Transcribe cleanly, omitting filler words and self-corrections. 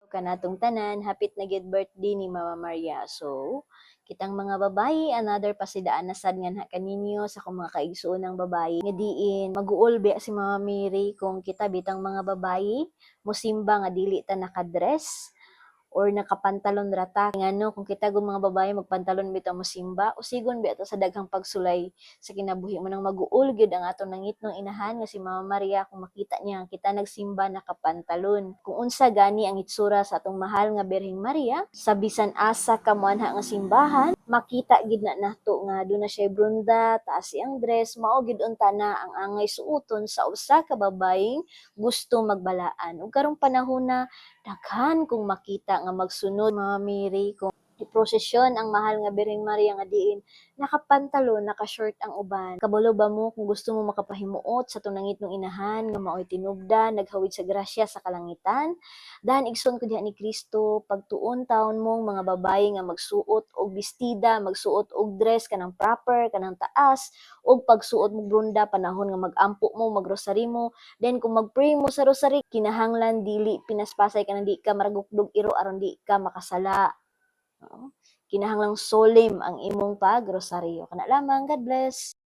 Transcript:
kanatong tanan, hapit na gid birthday ni Mama Maria. So, kitang mga babayi, another pasidaan na sad nga kaninyo sa akong mga kaigsuonang babayi. Nga diin, mag-uulbi si Mama Mary kung kita bitang mga babayi, musimba nga dili ta nakadress or nakapantalon rata. Ngano kung kita gud mga babae magpantalon bitaw mo simba, usigon bi ato sa daghang pagsulay sa kinabuhi mo nang mag-uol gyud ang aton nangitnong inahan nga si Mama Maria kung makita niya kita nagsimba nakapantalon. Kung unsa gani ang itsura sa atong mahal nga Birheng Maria, sa bisan asa ka moanha nga simbahan, makita gid na nato nga doon na siya brunda, taas siyang dress, mao gid unta na ang angay suoton sa usa ka babaeng gusto magbalaan. Ug karong panahon na daghan kong makita nga magsunod Mama Mary kung iprosesyon ang mahal nga Birheng Maria nga diin nakapantalon, naka-short ang uban. Kabalo ba mo kung gusto mo makapahimuot sa tunangit ng inahan nga maoy tinubdan, naghawid sa grasya sa kalangitan? Dahan igsoon ko diha ni Kristo pagtuon taon mong mga babae nga magsuot og bestida, magsuot og dress kanang proper, kanang taas, og pagsuot mo brunda panahon nga mag-ampo mo, magrosary mo. Then kung mag-pray mo sa rosary, kinahanglan dili pinaspasay ka di ka maragukdog iro aron di ka makasala. Oo. Kinahanglang solemn ang imong pag-rosaryo. Kana lamang, God bless.